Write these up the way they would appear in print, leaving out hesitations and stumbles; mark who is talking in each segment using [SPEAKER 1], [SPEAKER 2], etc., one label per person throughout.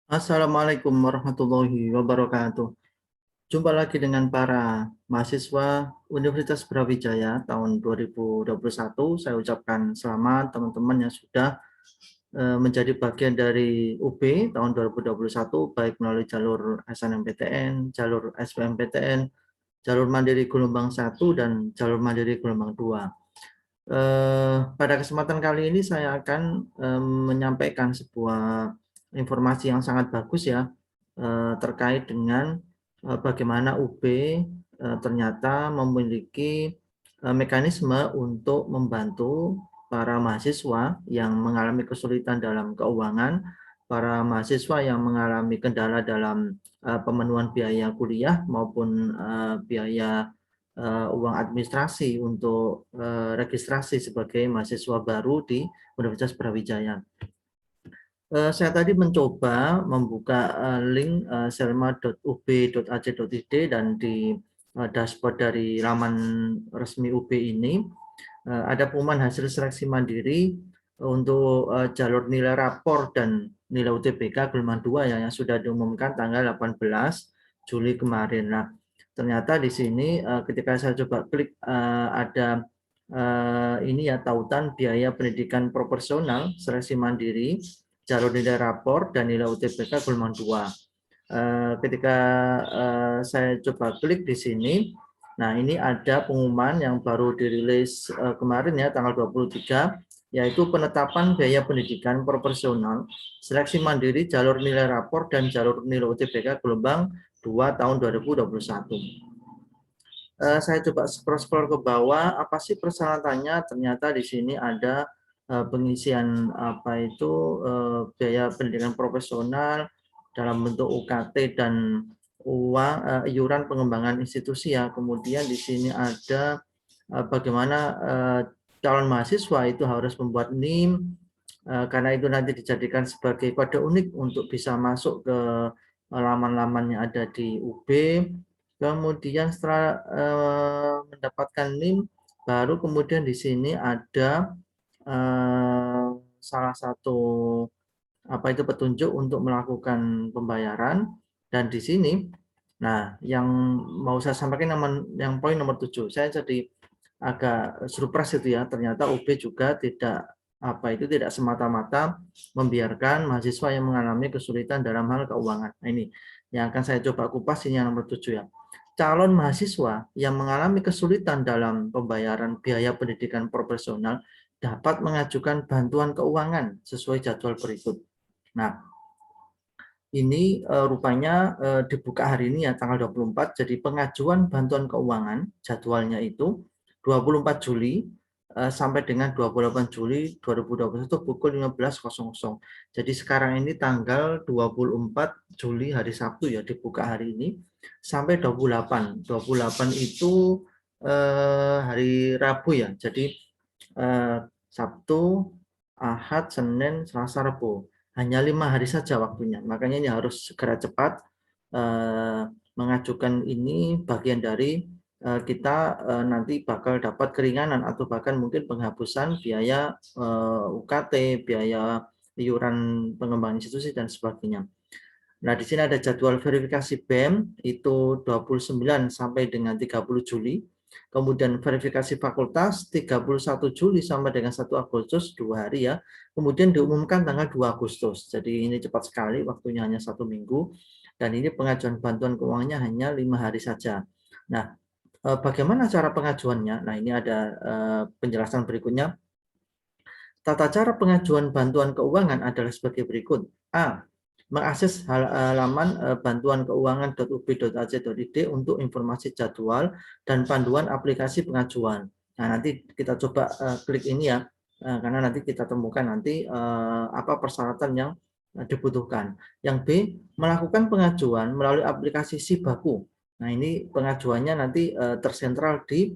[SPEAKER 1] Assalamualaikum warahmatullahi wabarakatuh. Jumpa lagi dengan para mahasiswa Universitas Brawijaya tahun 2021. Saya ucapkan selamat teman-teman yang sudah menjadi bagian dari UB tahun 2021, baik melalui jalur SNMPTN, jalur SBMPTN, jalur mandiri gelombang 1, dan jalur mandiri gelombang 2. Pada kesempatan kali ini saya akan menyampaikan sebuah informasi yang sangat bagus ya, terkait dengan bagaimana UB ternyata memiliki mekanisme untuk membantu para mahasiswa yang mengalami kesulitan dalam keuangan, para mahasiswa yang mengalami kendala dalam pemenuhan biaya kuliah maupun biaya uang administrasi untuk registrasi sebagai mahasiswa baru di Universitas Brawijaya. Saya tadi mencoba membuka link selma.ub.ac.id, dan di dashboard dari laman resmi UB ini ada pengumuman hasil seleksi mandiri untuk jalur nilai rapor dan nilai UTBK gelombang 2 ya, yang sudah diumumkan tanggal 18 Juli kemarin. Nah, ternyata di sini ketika saya coba klik ada ini ya, tautan biaya pendidikan proporsional seleksi mandiri, jalur nilai rapor dan nilai UTBK gelombang 2. Ketika saya coba klik di sini, nah ini ada pengumuman yang baru dirilis kemarin ya, tanggal 23, yaitu penetapan biaya pendidikan proporsional seleksi mandiri jalur nilai rapor dan jalur nilai UTBK gelombang 2 tahun 2021. Saya coba scroll ke bawah, apa sih persyaratannya? Ternyata di sini ada pengisian biaya pendidikan profesional dalam bentuk UKT dan uang iuran pengembangan institusi ya. Kemudian di sini ada bagaimana calon mahasiswa itu harus membuat NIM, karena itu nanti dijadikan sebagai kode unik untuk bisa masuk ke laman-laman yang ada di UB. Kemudian setelah mendapatkan NIM, baru kemudian di sini ada salah satu petunjuk untuk melakukan pembayaran. Dan di sini, nah yang mau saya sampaikan yang poin nomor 7, saya jadi agak surprise itu ya, ternyata UB juga tidak semata-mata membiarkan mahasiswa yang mengalami kesulitan dalam hal keuangan. Nah, ini yang akan saya coba kupas, ini yang nomor 7 ya. Calon mahasiswa yang mengalami kesulitan dalam pembayaran biaya pendidikan profesional dapat mengajukan bantuan keuangan sesuai jadwal berikut. Nah, ini rupanya dibuka hari ini ya, tanggal 24. Jadi pengajuan bantuan keuangan jadwalnya itu 24 Juli sampai dengan 28 Juli 2021 pukul 15.00. Jadi sekarang ini tanggal 24 Juli hari Sabtu ya, dibuka hari ini sampai 28. 28 itu hari Rabu ya. Jadi Sabtu, Ahad, Senin, Selasa, Rabu. Hanya 5 hari saja waktunya. Makanya ini harus segera cepat mengajukan ini, bagian dari kita nanti bakal dapat keringanan atau bahkan mungkin penghapusan biaya UKT, biaya iuran pengembangan institusi dan sebagainya. Nah, di sini ada jadwal verifikasi BEM itu 29 sampai dengan 30 Juli. Kemudian verifikasi fakultas 31 Juli sampai dengan 1 Agustus, 2 hari ya. Kemudian diumumkan tanggal 2 Agustus. Jadi ini cepat sekali, waktunya hanya 1 minggu. Dan ini pengajuan bantuan keuangannya hanya 5 hari saja. Nah, bagaimana cara pengajuannya? Nah, ini ada penjelasan berikutnya. Tata cara pengajuan bantuan keuangan adalah sebagai berikut. A. Mengakses halaman bantuankeuangan.ub.ac.id untuk informasi jadwal dan panduan aplikasi pengajuan. Nah, nanti kita coba klik ini ya, karena nanti kita temukan nanti apa persyaratan yang dibutuhkan. Yang B, melakukan pengajuan melalui aplikasi Sibaku. Nah, ini pengajuannya nanti tersentral di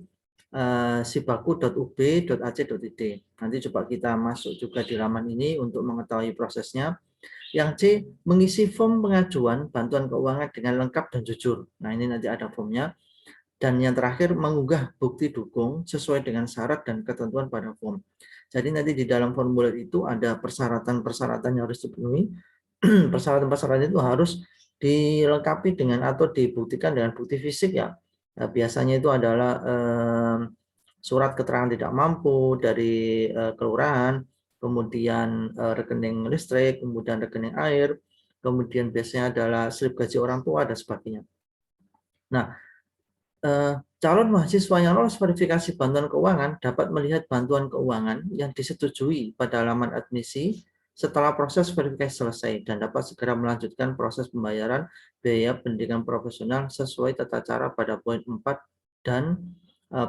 [SPEAKER 1] sibaku.ub.ac.id. Nanti coba kita masuk juga di laman ini untuk mengetahui prosesnya. Yang C, mengisi form pengajuan bantuan keuangan dengan lengkap dan jujur. Nah, ini nanti ada formnya. Dan yang terakhir, mengunggah bukti dukung sesuai dengan syarat dan ketentuan pada form. Jadi nanti di dalam formulir itu ada persyaratan-persyaratan yang harus dipenuhi. persyaratan-persyaratan itu harus dilengkapi dengan atau dibuktikan dengan bukti fisik ya. Biasanya itu adalah surat keterangan tidak mampu dari kelurahan, kemudian rekening listrik, kemudian rekening air, kemudian biasanya adalah slip gaji orang tua dan sebagainya. Nah, calon mahasiswa yang lolos verifikasi bantuan keuangan dapat melihat bantuan keuangan yang disetujui pada halaman admisi setelah proses verifikasi selesai dan dapat segera melanjutkan proses pembayaran biaya pendidikan profesional sesuai tata cara pada poin 4 dan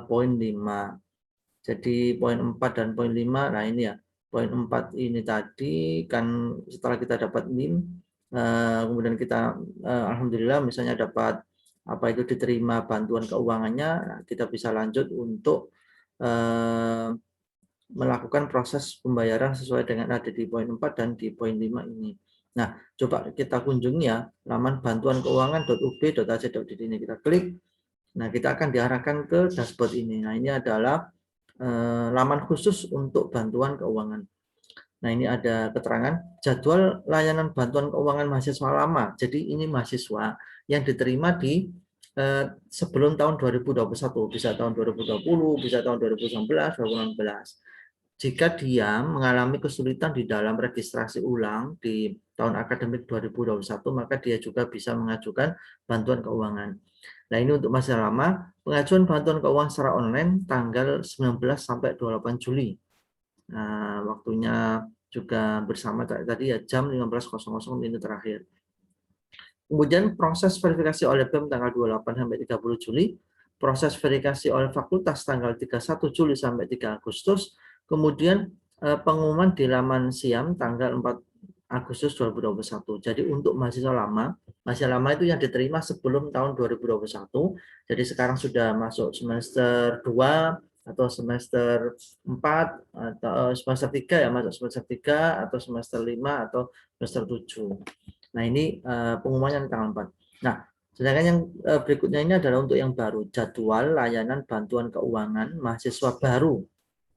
[SPEAKER 1] poin 5. Jadi poin 4 dan poin 5, nah ini ya, poin 4 ini tadi kan setelah kita dapat NIM, kemudian kita alhamdulillah misalnya dapat apa itu diterima bantuan keuangannya, kita bisa lanjut untuk melakukan proses pembayaran sesuai dengan ada di poin 4 dan di poin 5 ini. Nah, coba kita kunjungi ya laman bantuankeuangan.ub.ac.id ini, kita klik. Nah, kita akan diarahkan ke dashboard ini. Nah, ini adalah laman khusus untuk bantuan keuangan. Nah, ini ada keterangan jadwal layanan bantuan keuangan mahasiswa lama. Jadi ini mahasiswa yang diterima di sebelum tahun 2021, bisa tahun 2020, bisa tahun 2019, 2016. Jika dia mengalami kesulitan di dalam registrasi ulang di tahun akademik 2021, maka dia juga bisa mengajukan bantuan keuangan. Nah, ini untuk masa lama, pengajuan bantuan keuangan secara online tanggal 19 sampai 28 Juli. Nah, waktunya juga bersama tadi ya, jam 15.00 ini terakhir. Kemudian proses verifikasi oleh BEM tanggal 28 sampai 30 Juli, proses verifikasi oleh fakultas tanggal 31 Juli sampai 3 Agustus, kemudian pengumuman di laman SIAM tanggal 4 Agustus 2021. Jadi untuk mahasiswa lama itu yang diterima sebelum tahun 2021. Jadi sekarang sudah masuk semester 2 atau semester 4 atau semester 3 ya, masuk semester 3 atau semester 5 atau semester 7. Nah, ini pengumumannya di tanggal 4. Nah, sedangkan yang berikutnya ini adalah untuk yang baru, jadwal layanan bantuan keuangan mahasiswa baru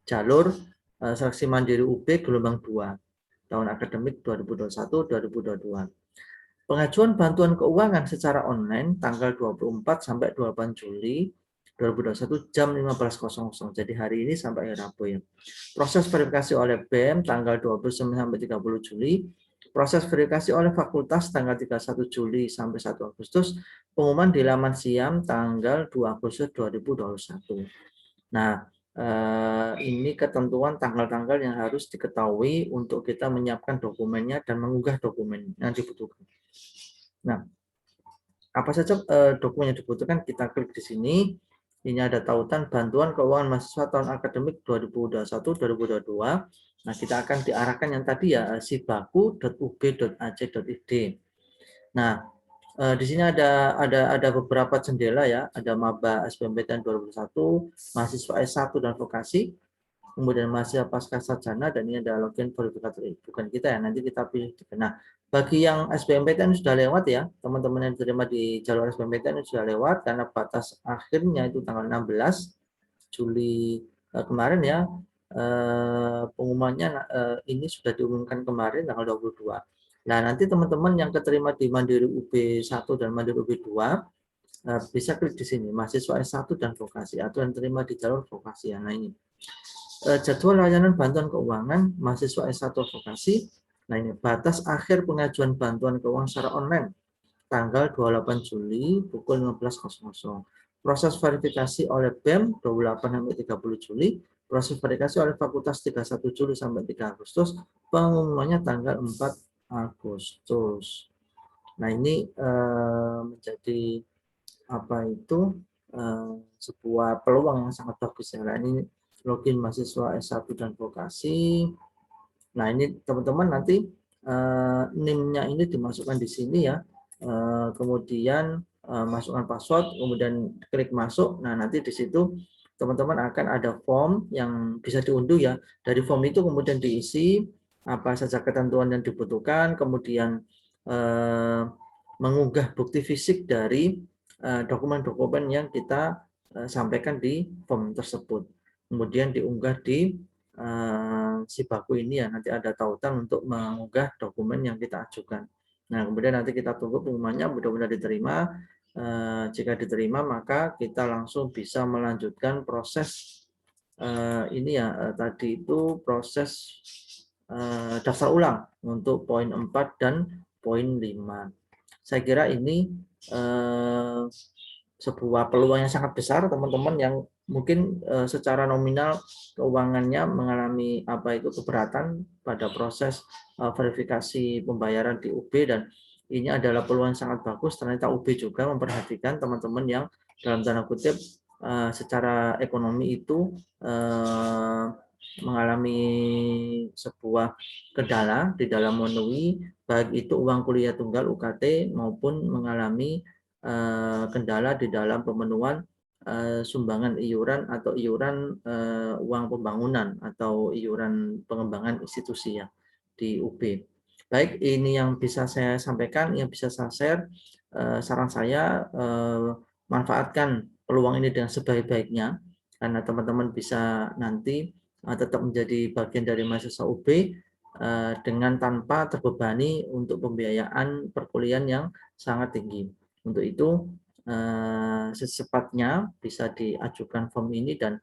[SPEAKER 1] jalur seleksi mandiri UB gelombang 2 tahun akademik 2021-2022. Pengajuan bantuan keuangan secara online tanggal 24 sampai 28 Juli 2021 jam 15.00. Jadi hari ini sampai hari Rabu ya. Proses verifikasi oleh BEM tanggal 29 sampai 30 Juli. Proses verifikasi oleh fakultas tanggal 31 Juli sampai 1 Agustus. Pengumuman di laman SIAM tanggal 2 Agustus 2021. Nah, ini ketentuan tanggal-tanggal yang harus diketahui untuk kita menyiapkan dokumennya dan mengunggah dokumen yang dibutuhkan. Nah, apa saja dokumen yang dibutuhkan, kita klik di sini. Ini ada tautan bantuan keuangan mahasiswa tahun akademik 2021-2022. Nah, kita akan diarahkan yang tadi ya, sibaku.ub.ac.id. Nah, di sini ada beberapa jendela ya, ada maba SBMPTN 2021, mahasiswa S1 dan vokasi, kemudian mahasiswa pasca sarjana, dan ini ada login verifikator bukan kita ya, nanti kita pilih. Nah, bagi yang SBMPTN sudah lewat ya, teman-teman yang diterima di jalur SBMPTN sudah lewat karena batas akhirnya itu tanggal 16 Juli kemarin ya, pengumumannya ini sudah diumumkan kemarin tanggal 22. Nah, nanti teman-teman yang keterima di Mandiri UB 1 dan Mandiri UB 2 bisa klik di sini, mahasiswa S1 dan vokasi, atau yang terima di jalur vokasi. Nah, ini jadwal layanan bantuan keuangan mahasiswa S1 vokasi. Nah, ini batas akhir pengajuan bantuan keuangan secara online tanggal 28 Juli pukul 15.00. Proses verifikasi oleh BEM 28 sampai 30 Juli, proses verifikasi oleh fakultas 31 Juli sampai 3 Agustus, pengumumannya tanggal 4 Agustus. Nah, ini menjadi apa itu sebuah peluang yang sangat bagus ya. Nah, ini login mahasiswa S1 dan vokasi. Nah, ini teman-teman nanti NIM-nya ini dimasukkan di sini ya. Kemudian masukkan password, kemudian klik masuk. Nah, nanti di situ teman-teman akan ada form yang bisa diunduh ya. Dari form itu kemudian diisi apa saja ketentuan yang dibutuhkan, kemudian mengunggah bukti fisik dari dokumen-dokumen yang kita sampaikan di form tersebut. Kemudian diunggah di si baku ini ya nanti ada tautan untuk mengunggah dokumen yang kita ajukan. Nah, kemudian nanti kita tunggu pengumumannya, mudah-mudahan diterima. Jika diterima, maka kita langsung bisa melanjutkan proses ini ya tadi itu proses daftar ulang untuk poin 4 dan poin 5. Saya kira ini sebuah peluang yang sangat besar teman-teman yang mungkin secara nominal keuangannya mengalami keberatan pada proses verifikasi pembayaran di UB, dan ini adalah peluang yang sangat bagus. Ternyata UB juga memperhatikan teman-teman yang dalam tanda kutip secara ekonomi itu mengalami sebuah kendala di dalam memenuhi baik itu uang kuliah tunggal UKT maupun mengalami kendala di dalam pemenuhan sumbangan iuran atau iuran uang pembangunan atau iuran pengembangan institusi ya di UB. Baik, ini yang bisa saya sampaikan, yang bisa saya share. Saran saya manfaatkan peluang ini dengan sebaik-baiknya karena teman-teman bisa nanti tetap menjadi bagian dari mahasiswa UB dengan tanpa terbebani untuk pembiayaan perkuliahan yang sangat tinggi. Untuk itu secepatnya bisa diajukan form ini dan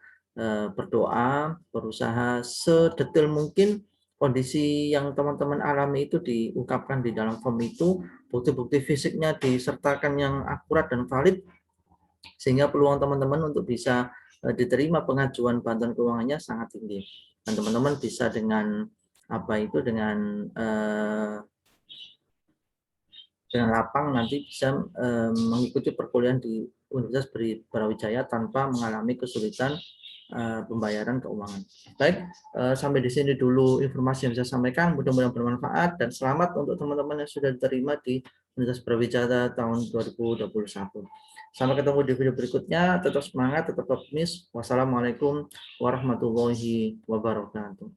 [SPEAKER 1] berdoa, berusaha sedetail mungkin kondisi yang teman-teman alami itu diungkapkan di dalam form itu, bukti-bukti fisiknya disertakan yang akurat dan valid, sehingga peluang teman-teman untuk bisa diterima pengajuan bantuan keuangannya sangat tinggi. Dan teman-teman bisa dengan dengan lapang nanti bisa mengikuti perkuliahan di Universitas Brawijaya tanpa mengalami kesulitan pembayaran keuangan. Baik, sampai di sini dulu informasi yang saya sampaikan. Mudah-mudahan bermanfaat dan selamat untuk teman-teman yang sudah diterima di Universitas Brawijaya tahun 2021. Sampai ketemu di video berikutnya. Tetap semangat, tetap optimis. Wassalamualaikum warahmatullahi wabarakatuh.